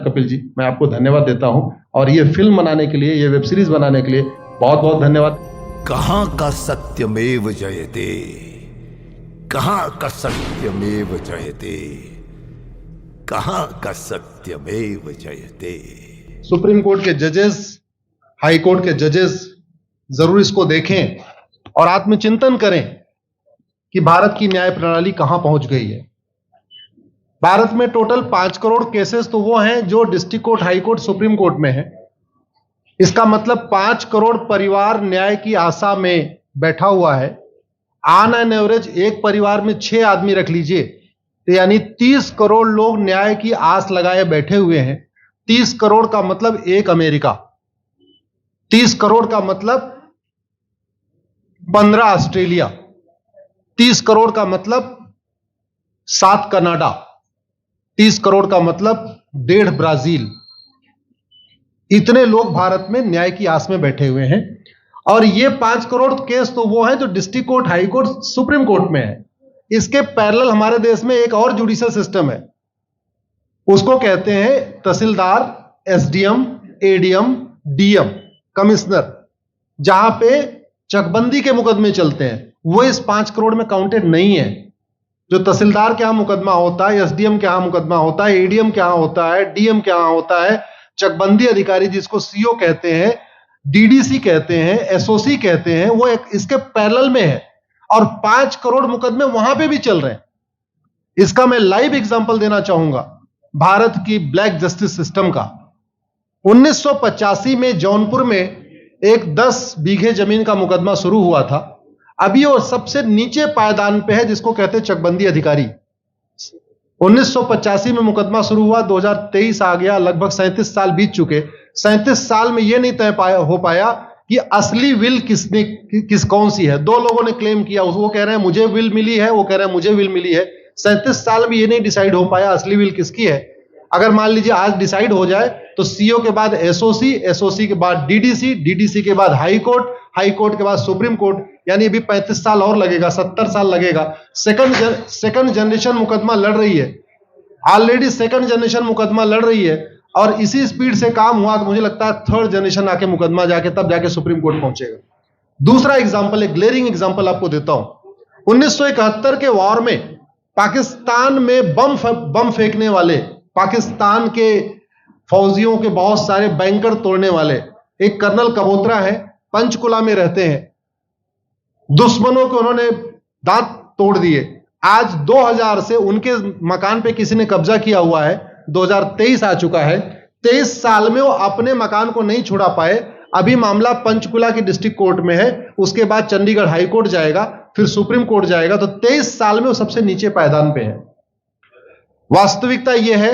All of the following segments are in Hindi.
कपिल जी, मैं आपको धन्यवाद देता हूं और ये फिल्म बनाने के लिए, ये वेब सीरीज बनाने के लिए बहुत बहुत धन्यवाद। कहां का सत्यमेव जयते, कहां का सत्यमेव जयते, कहां का सत्यमेव जयते। सुप्रीम कोर्ट के जजेस, हाई कोर्ट के जजेस जरूर इसको देखें और आत्मचिंतन करें कि भारत की न्याय प्रणाली कहां पहुंच गई है। भारत में टोटल 5 करोड़ केसेस तो वो हैं जो district court, high court, supreme court में है। इसका मतलब 5 करोड़ परिवार न्याय की आशा में बैठा हुआ है। ऑन एन एवरेज एक परिवार में 6 आदमी रख लीजिए, तो यानी 30 करोड़ लोग न्याय की आस लगाए बैठे हुए हैं। 30 करोड़ का मतलब एक अमेरिका, 30 करोड़ का मतलब 15 ऑस्ट्रेलिया, 30 करोड़ का मतलब 7 कनाडा, 30 करोड़ का मतलब 1.5 ब्राजील। इतने लोग भारत में न्याय की आस में बैठे हुए हैं। और ये 5 करोड़ केस तो वो हैं जो district court, high court, supreme court में है। इसके पैरेलल हमारे देश में एक और जुडिशियल सिस्टम है, उसको कहते हैं तहसीलदार, एसडीएम, एडीएम, डीएम, कमिश्नर, जहां पे चकबंदी के मुकदमे चलते हैं। वो इस 5 करोड़ में काउंटेड नहीं है। जो तहसीलदार के यहां मुकदमा होता है, एसडीएम के यहां मुकदमा होता है, एडीएम के यहां होता है, डीएम के यहां होता है, चकबंदी अधिकारी जिसको सीओ कहते हैं, डीडीसी कहते हैं, एसओसी कहते हैं, वो इसके पैरेलल में है और 5 करोड़ मुकदमे वहां पे भी चल रहे हैं। इसका मैं लाइव एग्जांपल देना चाहूंगा भारत की ब्लैक जस्टिस सिस्टम का। 1985 में जौनपुर में एक 10 बीघे जमीन का मुकदमा शुरू हुआ था। अभी वो सबसे नीचे पायदान पे है, जिसको कहते हैं चकबंदी अधिकारी। 1985 में मुकदमा शुरू हुआ, 2023 आ गया, लगभग 37 साल बीत चुके। 37 साल में यह नहीं तय हो पाया कि असली विल कौन सी है। 2 लोगों ने क्लेम किया, वो कह रहे हैं मुझे विल मिली है, वो कह रहे हैं मुझे विल मिली है। 37 साल में यह नहीं डिसाइड हो पाया असली विल किसकी है। अगर मान लीजिए आज डिसाइड हो जाए तो सीओ के बाद एसओसी, एसओसी के बाद डीडीसी, डीडीसी के बाद हाई कोर्ट, हाई कोर्ट के बाद सुप्रीम कोर्ट, यानी अभी 35 साल और लगेगा, 70 साल लगेगा। सेकंड जनरेशन मुकदमा लड़ रही है, ऑलरेडी सेकंड जनरेशन मुकदमा लड़ रही है और इसी स्पीड से काम हुआ तो मुझे लगता है थर्ड जनरेशन आके मुकदमा तब जाके सुप्रीम कोर्ट पहुंचेगा। दूसरा एग्जांपल, एक ग्लेरिंग एग्जांपल आपको देता हूं। 1971 के वॉर में पाकिस्तान में बम फेंकने वाले, पाकिस्तान के फौजियों के बहुत सारे बैंकर तोड़ने वाले एक कर्नल कबोत्रा है, पंचकुला में रहते हैं। दुश्मनों को उन्होंने दांत तोड़ दिए। आज 2000 से उनके मकान पे किसी ने कब्जा किया हुआ है। 2023 आ चुका है, 23 साल में वो अपने मकान को नहीं छुड़ा पाए। अभी मामला पंचकुला की डिस्ट्रिक्ट कोर्ट में है, उसके बाद चंडीगढ़ हाई कोर्ट जाएगा, फिर सुप्रीम कोर्ट जाएगा। तो 23 साल में वो सबसे नीचे पायदान पे है। वास्तविकता यह है,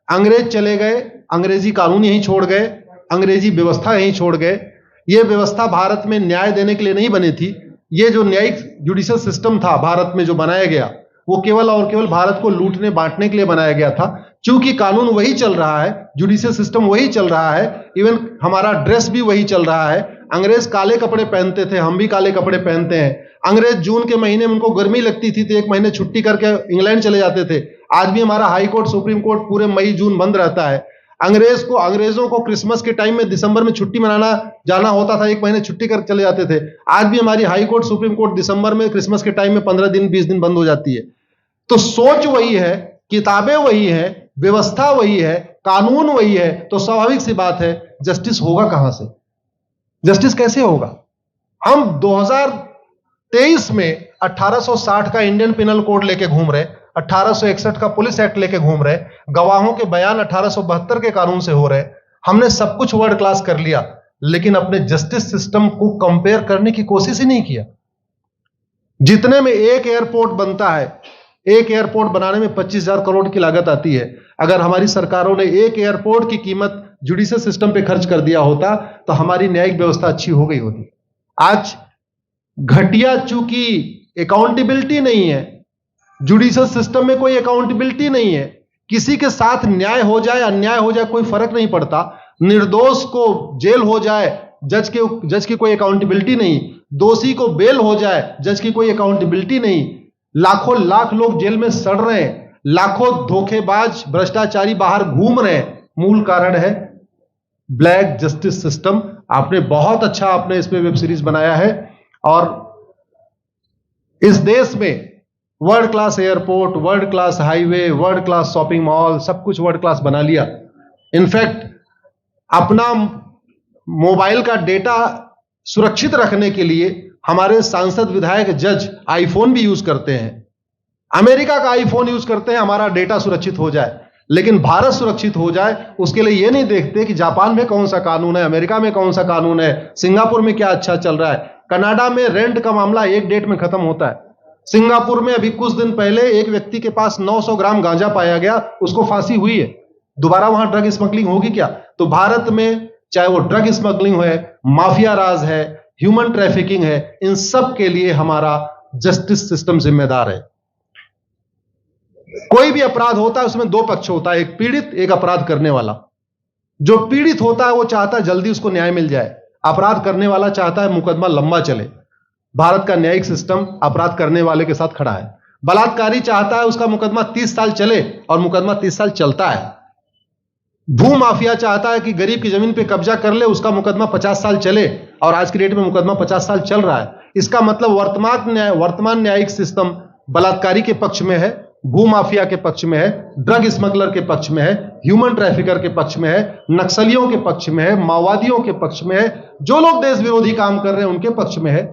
अंग्रेज चले गए, अंग्रेजी कानून यहीं छोड़ गए, अंग्रेजी व्यवस्था यहीं छोड़ गए। यह व्यवस्था भारत में न्याय देने के लिए नहीं बनी थी। ये जो न्यायिक जुडिशियल सिस्टम था भारत में जो बनाया गया, वो केवल और केवल भारत को लूटने बांटने के लिए बनाया गया था। क्योंकि कानून वही चल रहा है, जुडिशियल सिस्टम वही चल रहा है, इवन हमारा ड्रेस भी वही चल रहा है। अंग्रेज काले कपड़े पहनते थे, हम भी काले कपड़े पहनते हैं। अंग्रेज जून के महीने में उनको गर्मी लगती थी तो 1 महीने छुट्टी करके इंग्लैंड चले जाते थे। आज भी हमारा हाई कोर्ट, सुप्रीम कोर्ट पूरे मई जून बंद रहता है। अंग्रेजों को क्रिसमस के टाइम में दिसंबर में छुट्टी मनाना जाना होता था, 1 महीने छुट्टी कर चले जाते थे। आज भी हमारी हाई कोर्ट, सुप्रीम कोर्ट दिसंबर में, क्रिसमस के टाइम में 15 दिन 20 दिन बंद हो जाती है। तो सोच वही है, किताबें वही है, व्यवस्था वही है, कानून वही है, तो स्वाभाविक सी बात है जस्टिस होगा कहां से? जस्टिस कैसे होगा? हम 2023 में 1860 का इंडियन पिनल कोड लेके घूम रहे, 1861 का पुलिस एक्ट लेके घूम रहे, गवाहों के बयान 1872 के कानून से हो रहे। हमने सब कुछ वर्ल्ड क्लास कर लिया, लेकिन अपने जस्टिस सिस्टम को कंपेयर करने की कोशिश ही नहीं किया। जितने में एक एयरपोर्ट बनता है, एक एयरपोर्ट बनाने में 25,000 करोड़ की लागत आती है। अगर हमारी सरकारों ने एक एयरपोर्ट की कीमत जुडिशियल सिस्टम पे खर्च कर दिया होता तो हमारी न्यायिक व्यवस्था अच्छी हो गई होती। आज घटिया, चूंकि अकाउंटेबिलिटी नहीं है, जुडिशियल सिस्टम में कोई अकाउंटेबिलिटी नहीं है। किसी के साथ न्याय हो जाए, अन्याय हो जाए, कोई फर्क नहीं पड़ता। निर्दोष को जेल हो जाए, जज की कोई अकाउंटेबिलिटी नहीं। दोषी को बेल हो जाए, जज की कोई अकाउंटेबिलिटी नहीं। लाख लोग जेल में सड़ रहे हैं, लाखों धोखेबाज भ्रष्टाचारी बाहर घूम रहे हैं, मूल कारण है ब्लैक जस्टिस सिस्टम। आपने बहुत अच्छा आपने इस पे वेब सीरीज बनाया है, और इस देश में world class airport, world class highway, world class shopping mall, सब कुछ वर्ल्ड क्लास बना लिया। इनफैक्ट अपना मोबाइल का डेटा सुरक्षित रखने के लिए हमारे सांसद, विधायक, जज आईफोन भी यूज करते हैं। अमेरिका का आईफोन यूज करते हैं हमारा डेटा सुरक्षित हो जाए, लेकिन भारत सुरक्षित हो जाए उसके लिए यह नहीं देखते कि जापान में कौन सा कानून है, अमेरिका में कौन सा कानून है, सिंगापुर में क्या अच्छा चल रहा है। कनाडा में रेंट का मामला एक डेट में खत्म होता है। सिंगापुर में अभी कुछ दिन पहले एक व्यक्ति के पास 900 ग्राम गांजा पाया गया, उसको फांसी हुई है। दोबारा वहां ड्रग स्मगलिंग होगी क्या? तो भारत में चाहे वो ड्रग स्मगलिंग है, माफिया राज है, ह्यूमन ट्रैफिकिंग है, इन सब के लिए हमारा जस्टिस सिस्टम जिम्मेदार है। कोई भी अपराध होता है उसमें दो पक्ष होता है, एक पीड़ित, एक अपराध करने वाला। जो पीड़ित होता है वो चाहता है जल्दी उसको न्याय मिल जाए, अपराध करने वाला चाहता है मुकदमा लंबा चले। भारत का न्यायिक सिस्टम अपराध करने वाले के साथ खड़ा है। बलात्कारी चाहता है उसका मुकदमा 30 साल चले, और मुकदमा 30 साल चलता है। भू माफिया चाहता है कि गरीब की जमीन पे कब्जा कर ले, उसका मुकदमा 50 साल चले, और आज की डेट में मुकदमा 50 साल चल रहा है। इसका मतलब वर्तमान न्यायिक सिस्टम बलात्कारी के पक्ष में है, भू माफिया के पक्ष में है, ड्रग स्मगलर के पक्ष में है, ह्यूमन ट्रैफिकर के पक्ष में है, नक्सलियों के पक्ष में है, माओवादियों के पक्ष में है, जो लोग देश विरोधी काम कर रहे हैं उनके पक्ष में है।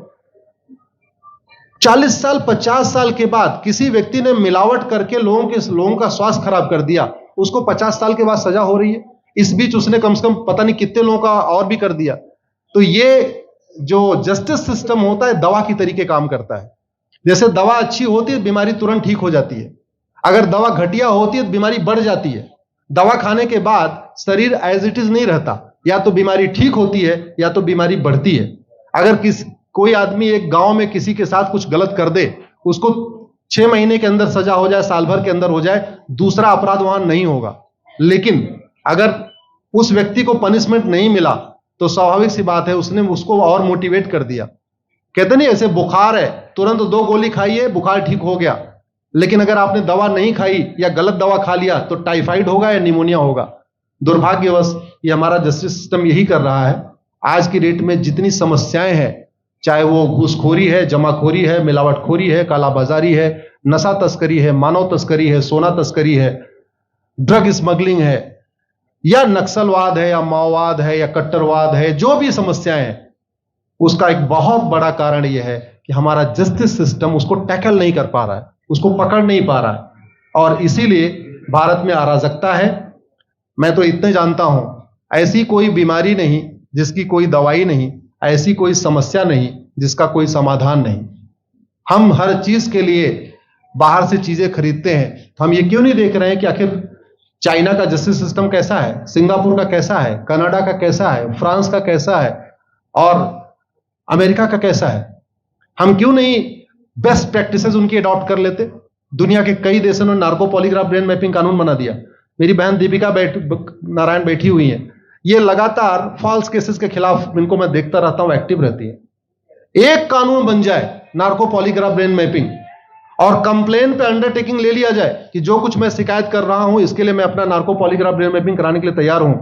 40 साल 50 साल के बाद किसी व्यक्ति ने मिलावट करके लोगों का स्वास्थ्य खराब कर दिया, उसको 50 साल के बाद सजा हो रही है। इस बीच उसने कम से कम पता नहीं कितने लोगों का और भी कर दिया। तो ये जो जस्टिस सिस्टम होता है दवा की तरीके काम करता है। जैसे दवा अच्छी होती है बीमारी तुरंत ठीक हो जाती है, अगर दवा घटिया होती है तो बीमारी बढ़ जाती है। दवा खाने के बाद शरीर एज इट इज नहीं रहता, या तो बीमारी ठीक होती है या तो बीमारी बढ़ती है। अगर कोई आदमी एक गांव में किसी के साथ कुछ गलत कर दे, उसको 6 महीने के अंदर सजा हो जाए, साल भर के अंदर हो जाए, दूसरा अपराध वहां नहीं होगा। लेकिन अगर उस व्यक्ति को पनिशमेंट नहीं मिला तो स्वाभाविक सी बात है उसने उसको और मोटिवेट कर दिया। कहते नहीं ऐसे बुखार है, तुरंत 2 गोली खाइए बुखार ठीक हो गया, लेकिन अगर आपने दवा नहीं खाई या गलत दवा खा लिया तो टाइफाइड होगा या निमोनिया होगा। दुर्भाग्यवश ये हमारा जस्टिस सिस्टम यही कर रहा है। आज की डेट में जितनी समस्याएं हैं, चाहे वो घूसखोरी है, जमाखोरी है, मिलावटखोरी है, कालाबाजारी है, नशा तस्करी है, मानव तस्करी है, सोना तस्करी है, ड्रग स्मगलिंग है, या नक्सलवाद है, या माओवाद है, या कट्टरवाद है, जो भी समस्याएं हैं, उसका एक बहुत बड़ा कारण यह है कि हमारा जस्टिस सिस्टम उसको टैकल नहीं कर पा रहा है, उसको पकड़ नहीं पा रहा है, और इसीलिए भारत में अराजकता है। मैं तो इतने जानता हूं, ऐसी कोई बीमारी नहीं जिसकी कोई दवाई नहीं, ऐसी कोई समस्या नहीं जिसका कोई समाधान नहीं। हम हर चीज के लिए बाहर से चीजें खरीदते हैं, तो हम ये क्यों नहीं देख रहे हैं कि आखिर चाइना का जस्टिस सिस्टम कैसा है, सिंगापुर का कैसा है, कनाडा का कैसा है, फ्रांस का कैसा है, और अमेरिका का कैसा है। हम क्यों नहीं बेस्ट प्रैक्टिसेस उनकी अडॉप्ट कर लेते। दुनिया के कई देशों ने नार्को पॉलीग्राफ ब्रेन मैपिंग कानून बना दिया। मेरी बहन दीपिका नारायण बैठी हुई है, ये लगातार फॉल्स केसेस के खिलाफ, इनको मैं देखता रहता हूं, एक्टिव रहती है। एक कानून बन जाए नार्को पॉलीग्राफ ब्रेन मैपिंग, और कंप्लेन पे अंडरटेकिंग ले लिया जाए कि जो कुछ मैं शिकायत कर रहा हूं इसके लिए मैं अपना नार्को पॉलीग्राफ ब्रेन मैपिंग कराने के लिए तैयार हूं,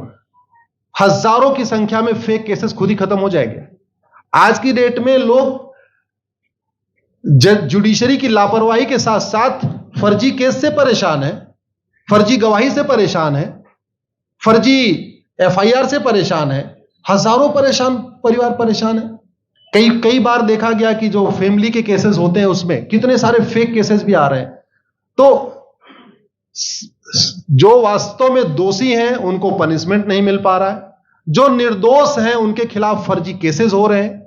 हजारों की संख्या में फेक केसेस खुद ही खत्म हो जाएंगे। आज की डेट में लोग जुडिशरी की लापरवाही के साथ साथ फर्जी केस से परेशान है, फर्जी गवाही से परेशान है, फर्जी एफआईआर से परेशान है, हजारों परिवार परेशान है। कई बार देखा गया कि जो फैमिली के केसेस होते हैं उसमें कितने सारे फेक केसेस भी आ रहे हैं। तो जो वास्तव में दोषी हैं उनको पनिशमेंट नहीं मिल पा रहा है, जो निर्दोष हैं उनके खिलाफ फर्जी केसेस हो रहे हैं।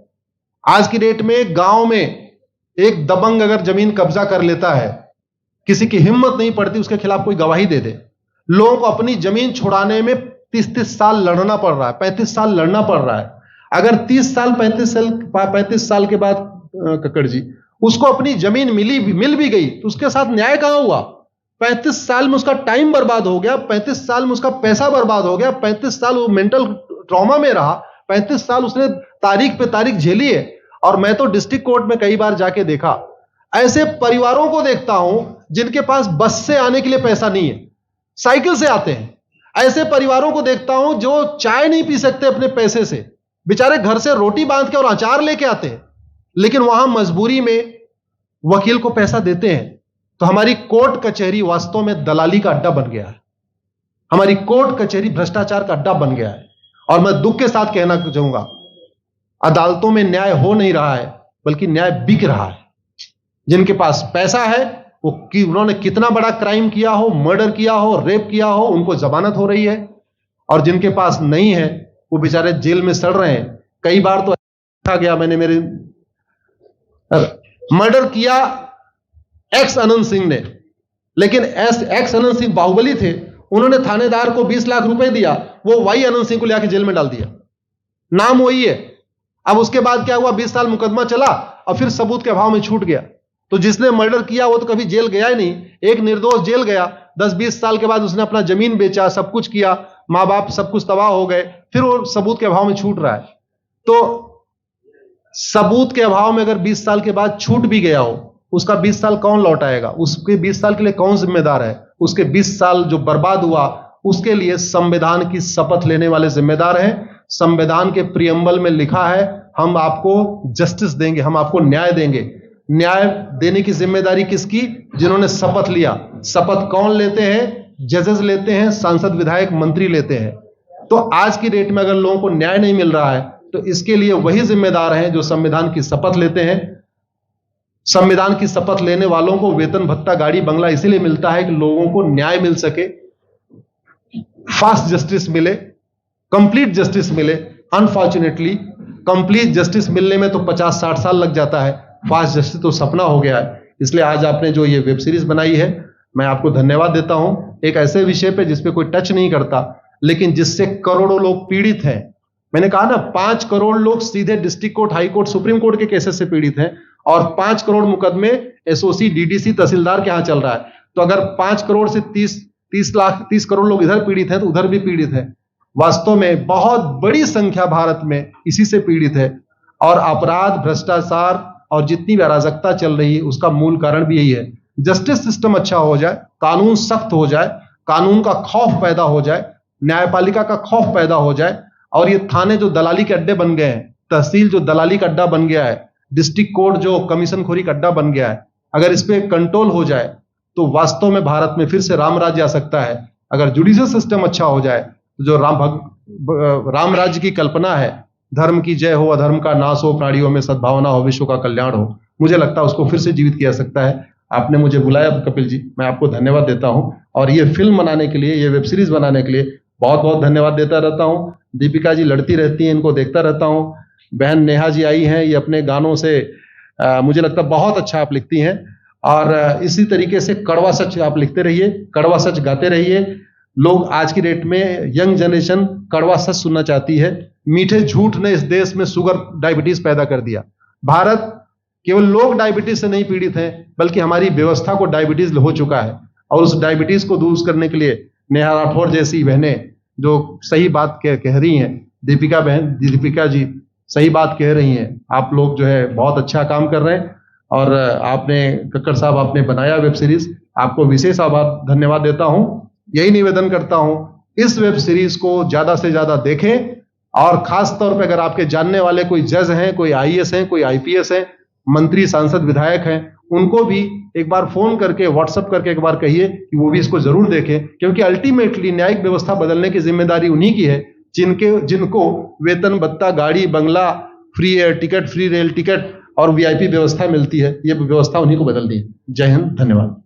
आज की डेट में गांव में एक दबंग अगर जमीन कब्जा कर लेता है, किसी की हिम्मत नहीं पड़ती उसके खिलाफ कोई गवाही दे दे। लोगों को अपनी जमीन छुड़ाने में 30-30 साल लड़ना पड़ रहा है, 35 साल लड़ना पड़ रहा है। अगर 30 साल 35 साल के बाद कक्कड़ जी उसको अपनी जमीन मिल भी गई तो उसके साथ न्याय कहां हुआ? 35 साल में उसका टाइम बर्बाद हो गया, 35 साल में उसका पैसा बर्बाद हो गया, 35 साल वो मेंटल ट्रॉमा में रहा, 35 साल उसने तारीख पे तारीख झेली है। और मैं तो डिस्ट्रिक्ट कोर्ट में कई बार जाके देखा, ऐसे परिवारों को देखता हूं जिनके पास बस से आने के लिए पैसा नहीं है, साइकिल से आते हैं। ऐसे परिवारों को देखता हूं जो चाय नहीं पी सकते अपने पैसे से, बेचारे घर से रोटी बांध के और अचार लेके आते हैं, लेकिन वहां मजबूरी में वकील को पैसा देते हैं। तो हमारी कोर्ट कचहरी वास्तव में दलाली का अड्डा बन गया है। हमारी कोर्ट कचहरी भ्रष्टाचार का अड्डा बन गया है। और मैं दुख के साथ कहना चाहूंगा, अदालतों में न्याय हो नहीं रहा है, बल्कि न्याय बिक रहा है। जिनके पास पैसा है, वो उन्होंने कितना बड़ा क्राइम किया हो, मर्डर किया हो, रेप किया हो, उनको जमानत हो रही है। और जिनके पास नहीं है, वो बेचारे जेल में सड़ रहे हैं। कई बार तो देखा गया, मैंने मेरे मर्डर किया एक्स अनंत सिंह ने, लेकिन एक्स अनंत सिंह बाहुबली थे, उन्होंने थानेदार को 20 लाख रुपए दिया, वो वाई अनंत सिंह को लेकर जेल में डाल दिया। नाम वही है। अब उसके बाद क्या हुआ, 20 साल मुकदमा चला और फिर सबूत के अभाव में छूट गया। तो जिसने मर्डर किया वो तो कभी जेल गया ही नहीं। एक निर्दोष जेल गया, 10-20 साल के बाद उसने अपना जमीन बेचा, सब कुछ किया, मां बाप सब कुछ तबाह हो गए, फिर वो सबूत के अभाव में छूट रहा है। तो सबूत के अभाव में अगर 20 साल के बाद छूट भी गया हो, उसका 20 साल कौन लौटाएगा? उसके 20 साल के लिए कौन जिम्मेदार है? उसके 20 साल जो बर्बाद हुआ, उसके लिए संविधान की शपथ लेने वाले जिम्मेदार हैं। संविधान के प्रियम्बल में लिखा है, हम आपको जस्टिस देंगे, हम आपको न्याय देंगे। न्याय देने की जिम्मेदारी किसकी? जिन्होंने शपथ लिया। शपथ कौन लेते हैं? जजेस लेते हैं, सांसद, विधायक, मंत्री लेते हैं। तो आज की डेट में अगर लोगों को न्याय नहीं मिल रहा है, तो इसके लिए वही जिम्मेदार हैं जो संविधान की शपथ लेते हैं। संविधान की शपथ लेने वालों को वेतन, भत्ता, गाड़ी, बंगला इसीलिए मिलता है कि लोगों को न्याय मिल सके, फास्ट जस्टिस मिले, कंप्लीट जस्टिस मिले। अनफॉर्चुनेटली कंप्लीट जस्टिस मिलने में तो 50-60 साल लग जाता है, फास्ट जस्टिस तो सपना हो गया है। इसलिए आज आपने जो ये वेब सीरीज बनाई है, मैं आपको धन्यवाद देता हूं। एक ऐसे विषय पे जिस पे कोई टच नहीं करता, लेकिन जिससे करोड़ों लोग पीड़ित हैं। मैंने कहा ना, 5 करोड़ लोग सीधे district court, high court, supreme court के केसेस से पीड़ित हैं, और 5 करोड़ मुकदमे एसओसी, डीडीसी, तहसीलदार के यहां चल रहा है। तो अगर 5 करोड़ से 30 करोड़ लोग इधर पीड़ित हैं, तो उधर भी पीड़ित है। वास्तव में बहुत बड़ी संख्या भारत में इसी से पीड़ित है। और अपराध, भ्रष्टाचार और जितनी भी अराजकता चल रही है, उसका मूल कारण भी यही है। जस्टिस सिस्टम अच्छा हो जाए, कानून सख्त हो जाए, कानून का खौफ पैदा हो जाए, न्यायपालिका का खौफ पैदा हो जाए, और ये थाने जो दलाली के अड्डे बन गए हैं, तहसील जो दलाली का अड्डा बन गया है, डिस्ट्रिक्ट कोर्ट जो कमीशन खोरी का अड्डा बन गया है, अगर इस पे कंट्रोल हो जाए तो वास्तव में भारत में फिर से राम राज्य आ सकता है। अगर जुडिशियल सिस्टम अच्छा हो जाए, तो जो राम राज्य की कल्पना है, धर्म की जय हो, अधर्म का नाश हो, प्राणियों में सद्भावना हो, विश्व का कल्याण हो, मुझे लगता है उसको फिर से जीवित किया सकता है। आपने मुझे बुलाया कपिल जी, मैं आपको धन्यवाद देता हूं। और ये फिल्म बनाने के लिए, ये वेब सीरीज बनाने के लिए बहुत बहुत धन्यवाद देता रहता हूं। दीपिका जी लड़ती रहती हैं, इनको देखता रहता हूं। बहन नेहा जी आई हैं, ये अपने गानों से मुझे लगता है बहुत अच्छा आप लिखती हैं। और इसी तरीके से कड़वा सच आप लिखते रहिए, कड़वा सच गाते रहिए। लोग आज की डेट में, यंग जनरेशन कड़वा सच सुनना चाहती है। मीठे झूठ ने इस देश में शुगर, डायबिटीज पैदा कर दिया। भारत केवल लोग डायबिटीज से नहीं पीड़ित हैं, बल्कि हमारी व्यवस्था को डायबिटीज हो चुका है। और उस डायबिटीज को दूर करने के लिए नेहा राठौर जैसी बहनें जो सही बात कह रही हैं, दीपिका जी सही बात कह रही हैं, आप लोग जो है बहुत अच्छा काम कर रहे हैं। और आपने, कक्कड़ साहब, आपने बनाया वेब सीरीज, आपको विशेष आभार, धन्यवाद देता हूं। यही निवेदन करता हूं, इस वेब सीरीज को ज्यादा से ज्यादा देखें। और खास तौर पे अगर आपके जानने वाले कोई जज हैं, कोई आईएएस हैं, कोई आईपीएस हैं, मंत्री, सांसद, विधायक हैं, उनको भी एक बार फोन करके, व्हाट्सएप करके एक बार कहिए कि वो भी इसको जरूर देखें। क्योंकि अल्टीमेटली न्यायिक व्यवस्था बदलने की जिम्मेदारी उन्हीं की है जिनको वेतन, भत्ता, गाड़ी, बंगला, free air ticket, free rail ticket और वीआईपी व्यवस्था मिलती है। ये व्यवस्था उन्हीं को बदलनी है। जय हिंद, धन्यवाद।